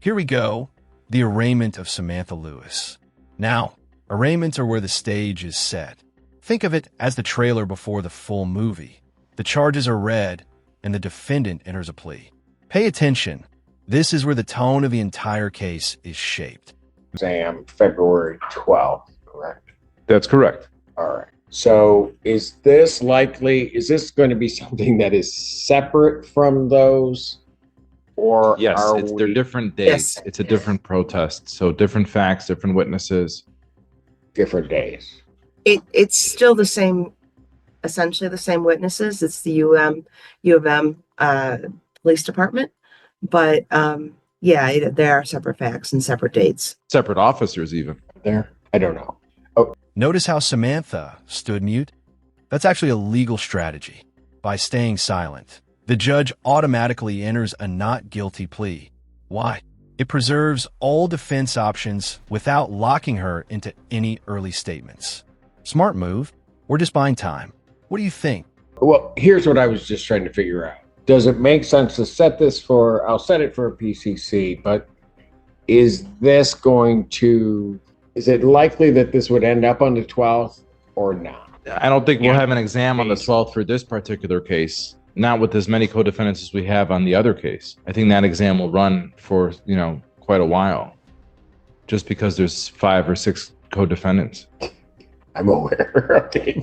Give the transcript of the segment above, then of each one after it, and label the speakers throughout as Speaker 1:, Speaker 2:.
Speaker 1: Here we go, the arraignment of Samantha Lewis. Now, arraignments are where the stage is set. Think of it as the trailer before the full movie. The charges are read, and the defendant enters a plea. Pay attention. This is where the tone of the entire case is shaped.
Speaker 2: Exam February 12th, correct?
Speaker 3: That's correct.
Speaker 2: All right. So is this going to be something that is separate from those? Or
Speaker 3: yes, they're different days.
Speaker 4: Yes.
Speaker 3: It's a different protest. So different facts, different witnesses.
Speaker 2: Different days.
Speaker 4: It's still the same, essentially the same witnesses. It's the U of M police department, but yeah, there are separate facts and separate dates.
Speaker 3: Separate officers even.
Speaker 2: There? I don't know. Oh,
Speaker 1: Notice how Samantha stood mute? That's actually a legal strategy. By staying silent, the judge automatically enters a not guilty plea. Why? It preserves all defense options without locking her into any early statements. Smart move. We're just buying time. What do you think?
Speaker 2: well, here's what I was just trying to figure out. Does it make sense to set this I'll set it for a PCC, but is it likely that this would end up on the 12th or not?
Speaker 3: I don't think we'll have an exam on the 12th for this particular case, not with as many co-defendants as we have on the other case. I think that exam will run for, quite a while, just because there's 5 or 6 co-defendants.
Speaker 2: I'm aware. Okay,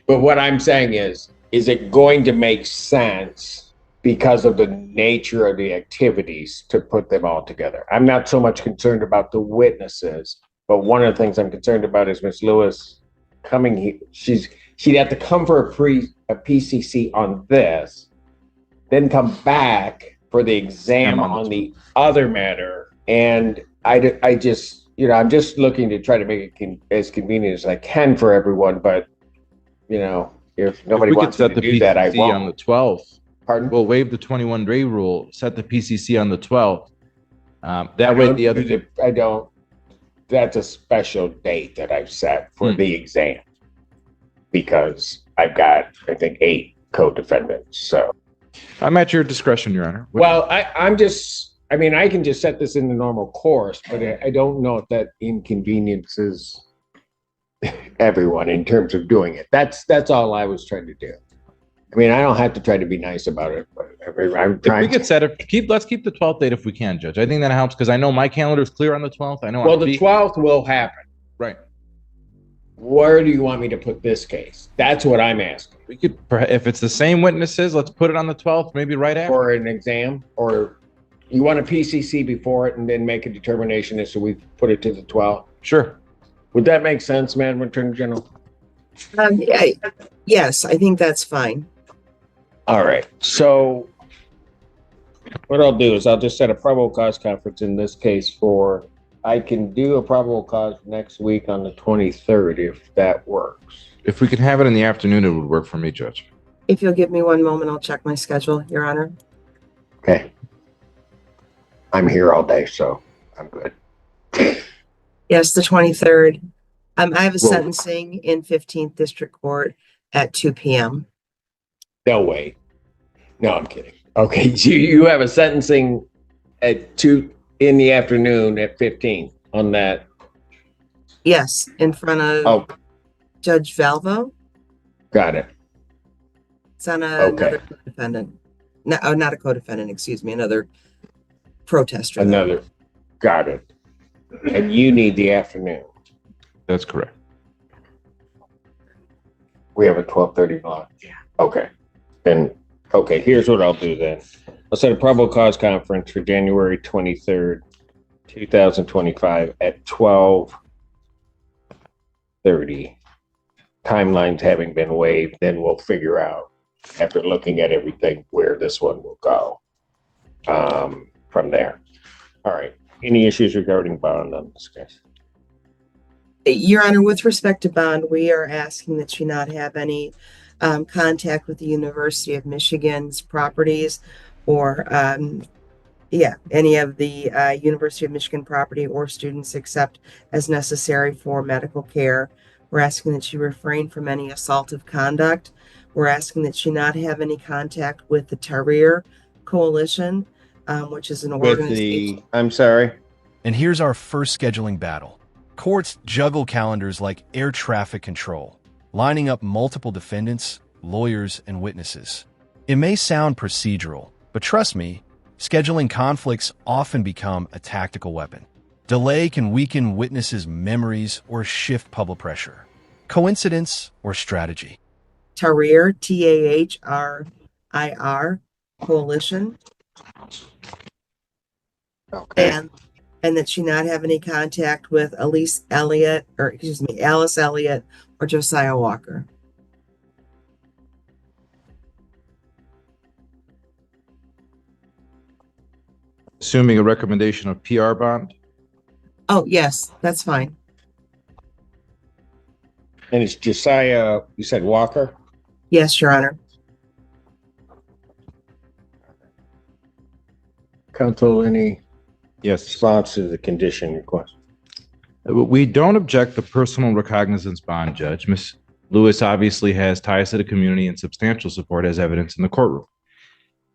Speaker 2: but what I'm saying is it going to make sense because of the nature of the activities to put them all together? I'm not so much concerned about the witnesses, but one of the things I'm concerned about is Ms. Lewis coming here. She'd have to come for a PCC on this, then come back for the exam on the other matter. And I just, I'm just looking to try to make it as convenient as I can for everyone. But, if nobody wants to do that, I won't.
Speaker 3: On the 12th.
Speaker 2: Pardon?
Speaker 3: We'll waive the 21-day rule, set the PCC on the 12th. That way the other...
Speaker 2: I don't. That's a special date that I've set for the exam because I've got, I think, 8 co-defendants. So
Speaker 3: I'm at your discretion, Your Honor.
Speaker 2: Well, I can just set this in the normal course, but I don't know if that inconveniences everyone in terms of doing it. That's all I was trying to do. I don't have to try to be nice about it, but I'm trying.
Speaker 3: If we could set it, let's keep the 12th date if we can, Judge. I think that helps because I know my calendar is clear on the 12th. I know.
Speaker 2: Well, the 12th will happen.
Speaker 3: Right.
Speaker 2: Where do you want me to put this case? That's what I'm asking.
Speaker 3: We could, if it's the same witnesses, let's put it on the 12th, maybe right after.
Speaker 2: For an exam, or you want a PCC before it and then make a determination as to we put it to the 12th?
Speaker 3: Sure.
Speaker 2: Would that make sense, Madam Attorney General?
Speaker 4: Yes, I think that's fine.
Speaker 2: All right. So what I'll do is I'll just set a probable cause conference in this case I can do a probable cause next week on the 23rd if that works.
Speaker 3: If we could have it in the afternoon, it would work for me, Judge.
Speaker 4: If you'll give me one moment, I'll check my schedule, Your Honor.
Speaker 2: Okay. I'm here all day, so I'm good.
Speaker 4: Yes, the 23rd. I have a sentencing in 15th District Court at 2 p.m.
Speaker 2: No way. No, I'm kidding. Okay, you have a sentencing at 2 in the afternoon at 15 on that.
Speaker 4: Yes, in front of Judge Valvo.
Speaker 2: Got it.
Speaker 4: It's on another co-defendant. No, not a co-defendant, excuse me, another protester.
Speaker 2: Got it. And you need the afternoon.
Speaker 3: That's correct.
Speaker 2: We have a 12:30 block.
Speaker 4: Yeah.
Speaker 2: Okay. Then, here's what I'll do then. I'll set a probable cause conference for January 23rd, 2025 at 12:30. Timelines having been waived, then we'll figure out, after looking at everything, where this one will go from there. All right. Any issues regarding bond on this case?
Speaker 4: Your Honor, with respect to bond, we are asking that you not have any contact with the University of Michigan's properties or any of the University of Michigan property or students except as necessary for medical care. We're asking that you refrain from any assaultive conduct. We're asking that you not have any contact with the Tahir Coalition. which is an
Speaker 2: With
Speaker 4: organization.
Speaker 2: I'm sorry.
Speaker 1: And here's our first scheduling battle. Courts juggle calendars like air traffic control, lining up multiple defendants, lawyers, and witnesses. It may sound procedural, but trust me, scheduling conflicts often become a tactical weapon. Delay can weaken witnesses' memories or shift public pressure. Coincidence or strategy?
Speaker 4: Tahrir, Tahrir Coalition,
Speaker 2: Okay.
Speaker 4: and that she not have any contact with Alice Elliott, or excuse me, Alice Elliott or Josiah Walker.
Speaker 3: Assuming a recommendation of PR bond.
Speaker 4: Oh, yes, that's fine.
Speaker 2: And it's Josiah, you said Walker?
Speaker 4: Yes, Your Honor.
Speaker 2: Counsel, any
Speaker 3: Yes.
Speaker 2: response to the condition request?
Speaker 3: We don't object to personal recognizance bond, Judge. Ms. Lewis obviously has ties to the community and substantial support as evidence in the courtroom.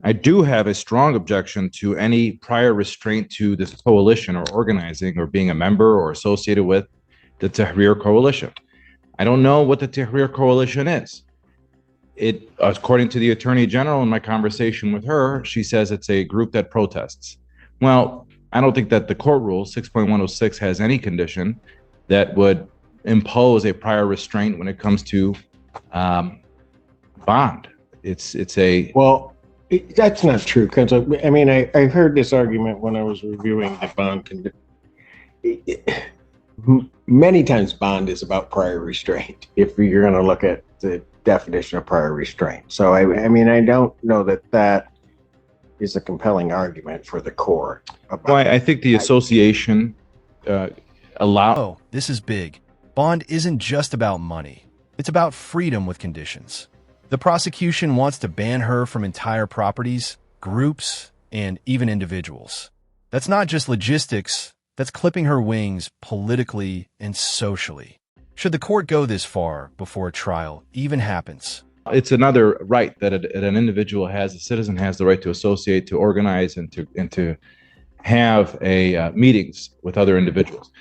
Speaker 3: I do have a strong objection to any prior restraint to this coalition or organizing or being a member or associated with the Tahrir Coalition. I don't know what the Tahrir Coalition is. It, according to the Attorney General in my conversation with her, she says it's a group that protests. Well, I don't think that the court rule 6.106 has any condition that would impose a prior restraint when it comes to bond. It's a
Speaker 2: That's not true, counsel. I mean, I heard this argument when I was reviewing the bond condition. Many times bond is about prior restraint, if you're going to look at the definition of prior restraint. So, I mean, I don't know that is a compelling argument for the court.
Speaker 3: Well, I think the association
Speaker 1: Oh, this is big. Bond isn't just about money. It's about freedom with conditions. The prosecution wants to ban her from entire properties, groups, and even individuals. That's not just logistics, that's clipping her wings politically and socially. Should the court go this far before a trial even happens?
Speaker 3: It's another right that an individual has, a citizen has the right to associate, to organize, and to have meetings with other individuals.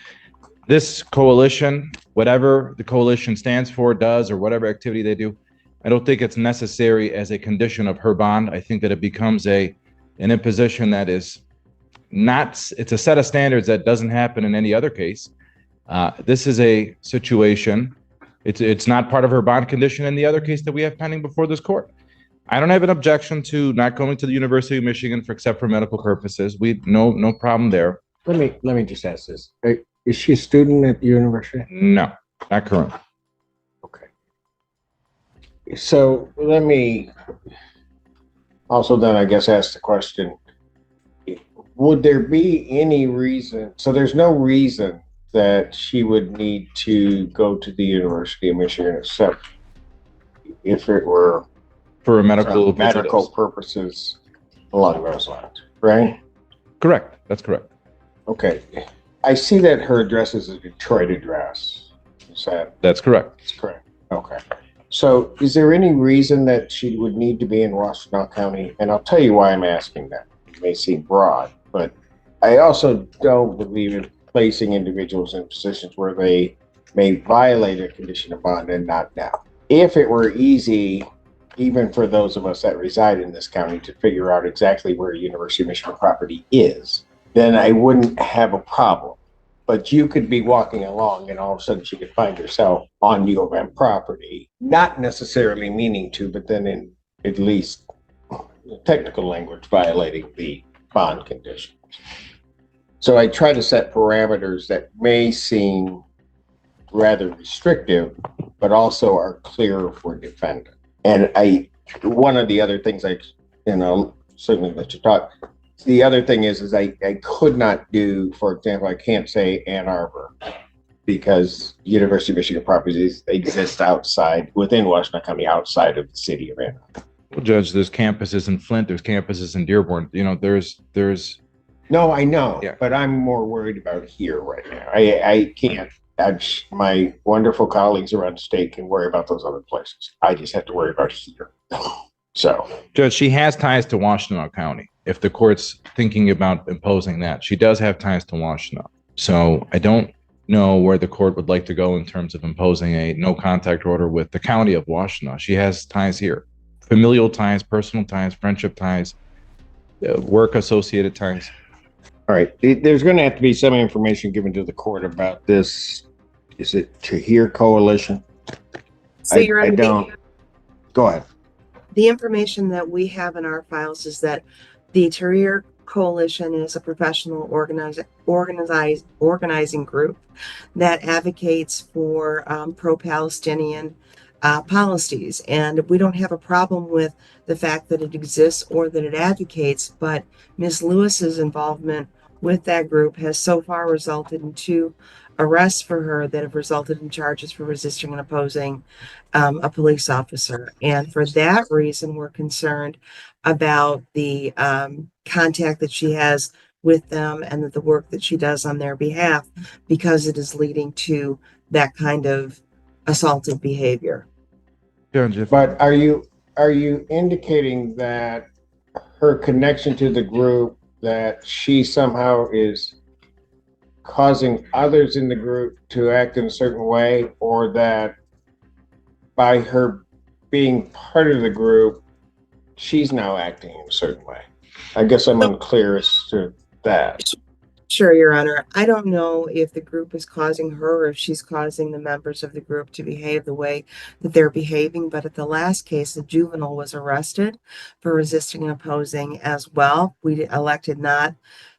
Speaker 3: This coalition, whatever the coalition stands for, does, or whatever activity they do, I don't think it's necessary as a condition of her bond. I think that it becomes an imposition that is not, it's a set of standards that doesn't happen in any other case. This is a situation, it's not part of her bond condition in the other case that we have pending before this court. I don't have an objection to not going to the University of Michigan except for medical purposes. No problem there.
Speaker 2: Let me just ask this. Is she a student at the university?
Speaker 3: No, not currently.
Speaker 2: Okay. So let me also then, I guess, ask the question, would there be any reason, so there's no reason that she would need to go to the University of Michigan except if it were
Speaker 3: For medical
Speaker 2: purposes along those lines, right?
Speaker 3: Correct. That's correct.
Speaker 2: Okay. I see that her address is a Detroit address.
Speaker 3: That's correct.
Speaker 2: That's correct. Okay. So is there any reason that she would need to be in Washtenaw County? And I'll tell you why I'm asking that. It may seem broad, but I also don't believe in placing individuals in positions where they may violate a condition of bond and not now. If it were easy, even for those of us that reside in this county, to figure out exactly where University of Michigan property is, then I wouldn't have a problem. But you could be walking along and all of a sudden she could find herself on U of M property, not necessarily meaning to, but then in at least technical language violating the bond conditions. So I try to set parameters that may seem rather restrictive, but also are clear for defendant. And one of the other things certainly let you talk. The other thing is I could not do, for example, I can't say Ann Arbor because University of Michigan properties exist within Washtenaw County, outside of the city of Ann Arbor.
Speaker 3: Well, Judge, there's campuses in Flint, there's campuses in Dearborn. There's.
Speaker 2: No, I know,
Speaker 3: Yeah.
Speaker 2: But I'm more worried about here right now. I can't. My wonderful colleagues around the state can worry about those other places. I just have to worry about here. So,
Speaker 3: Judge, she has ties to Washtenaw County. if the court's thinking about imposing that. She does have ties to Washtenaw. So I don't know where the court would like to go in terms of imposing a no contact order with the county of Washtenaw. She has ties here, familial ties, personal ties, friendship ties, work associated ties.
Speaker 2: All right. There's going to have to be some information given to the court about this. Is it Tahir Coalition?
Speaker 4: So
Speaker 2: I don't. Go ahead.
Speaker 4: The information that we have in our files is that the Tahir Coalition is a professional organizing group that advocates for pro-Palestinian policies. And we don't have a problem with the fact that it exists or that it advocates, but Ms. Lewis's involvement with that group has so far resulted in 2 arrests for her that have resulted in charges for resisting and opposing a police officer. And for that reason, we're concerned about the contact that she has with them and the work that she does on their behalf, because it is leading to that kind of assaultive behavior.
Speaker 2: But are you indicating that her connection to the group, that she somehow is causing others in the group to act in a certain way, or that by her being part of the group, she's now acting in a certain way? I guess I'm unclear as to that.
Speaker 4: Sure, Your Honor. I don't know if the group is causing her or if she's causing the members of the group to behave the way that they're behaving. But at the last case, a juvenile was arrested for resisting and opposing as well. We elected not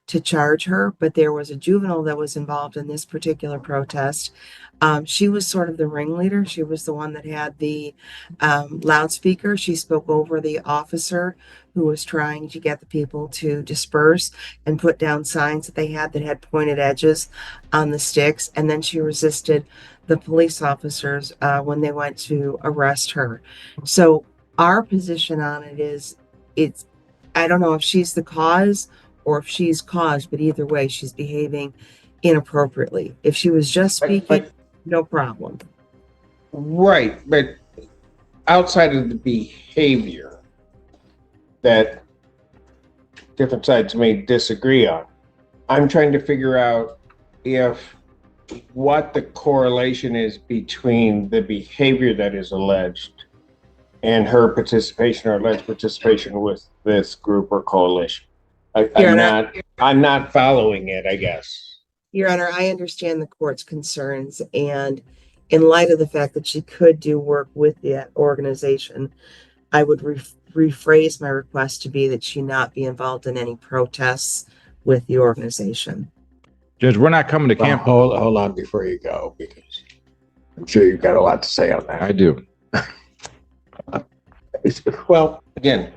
Speaker 4: to charge her, but there was a juvenile that was involved in this particular protest. She was sort of the ringleader. She was the one that had the loudspeaker. She spoke over the officer who was trying to get the people to disperse and put down signs that they had that had pointed edges on the sticks. And then she resisted the police officers when they went to arrest her. So our position on it is, I don't know if she's the cause or if she's caused, but either way, she's behaving inappropriately. If she was just speaking, no problem.
Speaker 2: Right, but outside of the behavior that different sides may disagree on, I'm trying to figure out if what the correlation is between the behavior that is alleged and her participation or alleged participation with this group or coalition. I'm not following it, I guess.
Speaker 4: Your Honor, I understand the court's concerns, and in light of the fact that she could do work with that organization, I would rephrase my request to be that she not be involved in any protests with the organization.
Speaker 3: Judge, we're not coming to camp.
Speaker 2: Hold on before you go, because I'm sure you've got a lot to say on that.
Speaker 3: I do.
Speaker 2: Well, again,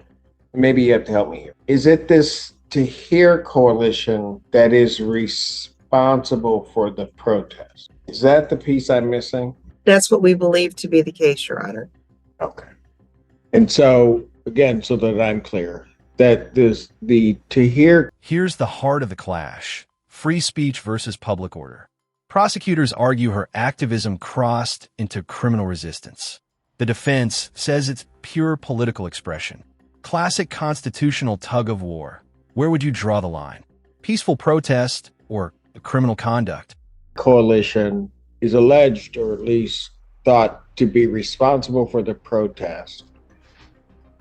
Speaker 2: maybe you have to help me here. Is it this Tahir Coalition that is responsible for the protest? Is that the piece I'm missing?
Speaker 4: That's what we believe to be the case, Your Honor.
Speaker 2: Okay. And so, again, so that I'm clear, that the Tahir...
Speaker 1: Here's the heart of the clash: free speech versus public order. Prosecutors argue her activism crossed into criminal resistance. The defense says it's pure political expression. Classic constitutional tug of war. Where would you draw the line? Peaceful protest or criminal conduct?
Speaker 2: Coalition is alleged, or at least thought to be responsible for the protest.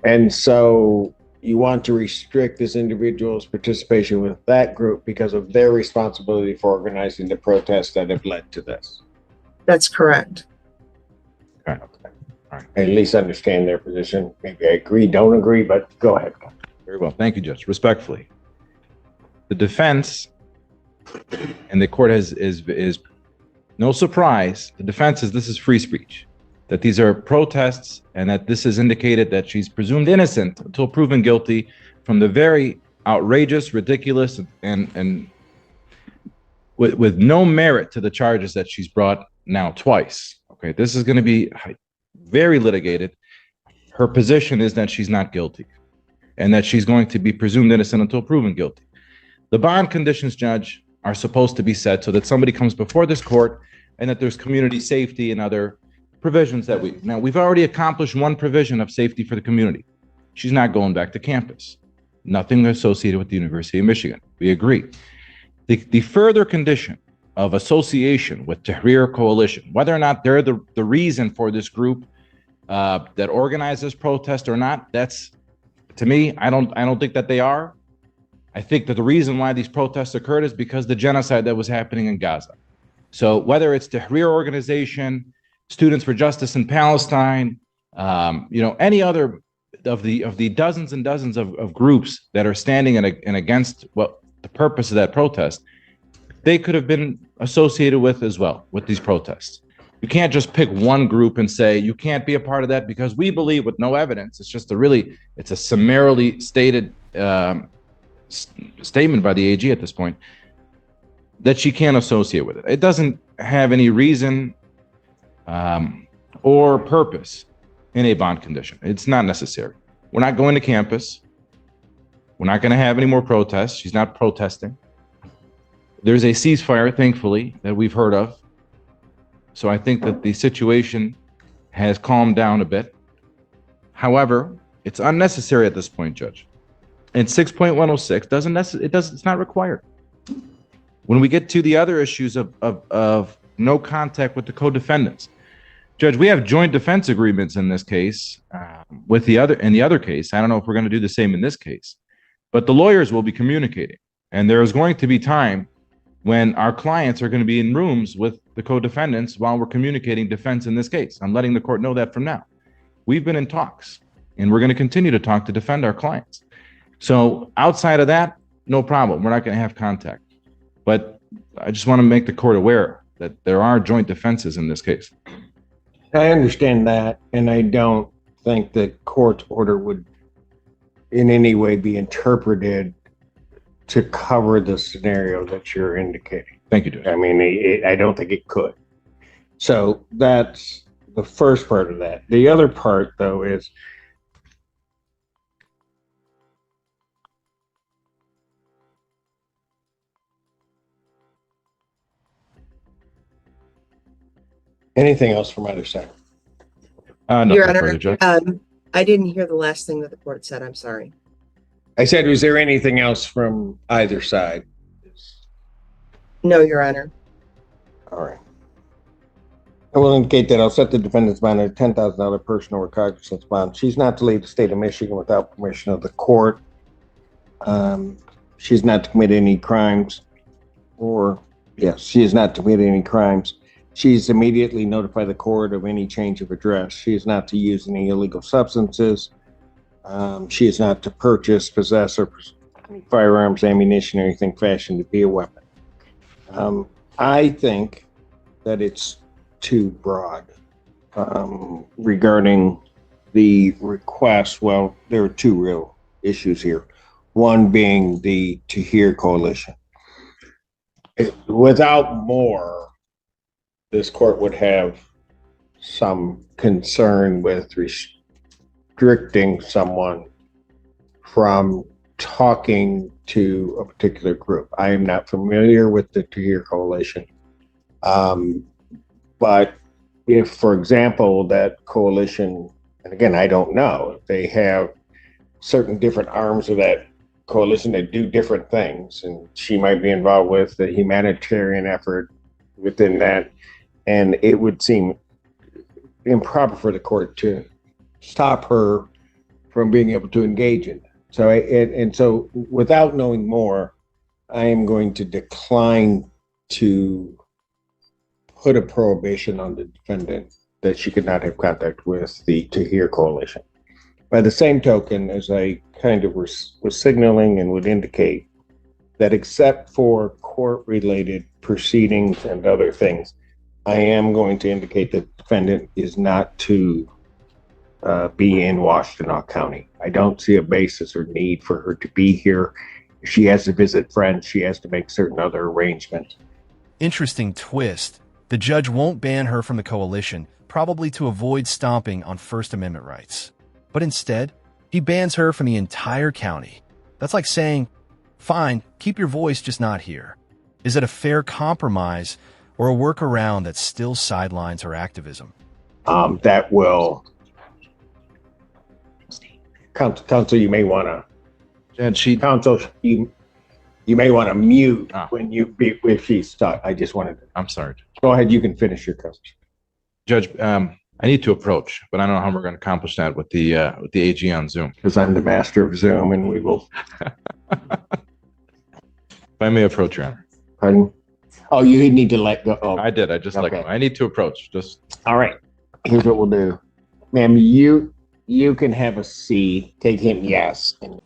Speaker 2: And so you want to restrict this individual's participation with that group because of their responsibility for organizing the protests that have led to this.
Speaker 4: That's correct.
Speaker 2: Okay. All right. I at least understand their position. Maybe I agree, don't agree, but go ahead.
Speaker 3: Very well. Thank you, Judge. Respectfully. The defense, and the court is no surprise, the defense is this is free speech, that these are protests, and that this is indicated that she's presumed innocent until proven guilty from the very outrageous, ridiculous, and with no merit to the charges that she's brought now twice. Okay, this is going to be very litigated. Her position is that she's not guilty and that she's going to be presumed innocent until proven guilty. The bond conditions, Judge, are supposed to be set so that somebody comes before this court and that there's community safety and other provisions that we've already accomplished one provision of safety for the community. She's not going back to campus. nothing associated with the University of Michigan. We agree. The further condition of association with Tahir Coalition, whether or not they're the reason for this group that organized this protest or not, that's, to me, I don't think that they are. I think that the reason why these protests occurred is because the genocide that was happening in Gaza. So whether it's Tahrir organization, Students for Justice in Palestine, any other of the dozens and dozens of groups that are standing and against what the purpose of that protest, they could have been associated with as well with these protests. You can't just pick one group and say you can't be a part of that because we believe with no evidence. It's just it's a summarily stated statement by the AG at this point that she can't associate with it. It doesn't have any reason or purpose in a bond condition. It's not necessary. We're not going to campus. We're not going to have any more protests. She's not protesting. There's a ceasefire, thankfully, that we've heard of. So I think that the situation has calmed down a bit. However, it's unnecessary at this point, Judge. And 6.106 it's not required. When we get to the other issues of no contact with the co-defendants, Judge, we have joint defense agreements in this case. In the other case, I don't know if we're going to do the same in this case, but the lawyers will be communicating, and there is going to be time when our clients are going to be in rooms with the co-defendants while we're communicating defense in this case. I'm letting the court know that from now. We've been in talks, and we're going to continue to talk to defend our clients. So outside of that, no problem. We're not going to have contact. But I just want to make the court aware that there are joint defenses in this case.
Speaker 2: I understand that, and I don't think that court's order would in any way be interpreted to cover the scenario that you're indicating.
Speaker 3: Thank you, Judge.
Speaker 2: I mean, I don't think it could. So that's the first part of that. The other part, though, is anything else from either side?
Speaker 4: Your Honor, I didn't hear the last thing that the court said. I'm sorry.
Speaker 2: I said, was there anything else from either side?
Speaker 4: No, Your Honor.
Speaker 2: All right. I will indicate that I'll set the defendant's bond at a $10,000 personal or cognizance bond. She's not to leave the state of Michigan without permission of the court. She's not to commit any crimes, she is not to commit any crimes. She's immediately notify the court of any change of address. She is not to use any illegal substances. She is not to purchase, possess, or any firearms, ammunition, or anything fashioned to be a weapon. I think that it's too broad regarding the request. Well, there are two real issues here. One being the Tahir Coalition. Without more, this court would have some concern with restricting someone from talking to a particular group. I am not familiar with the Tahir Coalition. But if, for example, that coalition, and again, I don't know, they have certain different arms of that coalition that do different things, and she might be involved with the humanitarian effort within that, and it would seem improper for the court to stop her from being able to engage in that. So, so without knowing more, I am going to decline to put a prohibition on the defendant that she could not have contact with the Tahir Coalition. By the same token, as I kind of was signaling and would indicate, that except for court-related proceedings and other things, I am going to indicate that the defendant is not to be in Washtenaw County. I don't see a basis or need for her to be here. If she has to visit friends, she has to make certain other arrangements.
Speaker 1: Interesting twist. The judge won't ban her from the coalition, probably to avoid stomping on First Amendment rights. But instead, he bans her from the entire county. That's like saying, fine, keep your voice, just not here. Is it a fair compromise or a workaround that still sidelines her activism?
Speaker 2: That will... Counsel, you may want to
Speaker 3: And she,
Speaker 2: Counsel, you may want to mute
Speaker 3: Ah.
Speaker 2: when if she's stuck. I just wanted to.
Speaker 3: I'm sorry,
Speaker 2: Go ahead. You can finish your question.
Speaker 3: Judge. I need to approach, but I don't know how we're going to accomplish that with the AG on Zoom.
Speaker 2: Because I'm the master of Zoom, and we will.
Speaker 3: If I may approach, Your Honor.
Speaker 2: Pardon? Oh, you need to let go. Oh,
Speaker 3: I did. I just
Speaker 2: Okay.
Speaker 3: I need to approach. Just
Speaker 2: all right. Here's what we'll do, ma'am. You can have a seat. Take him. Yes. And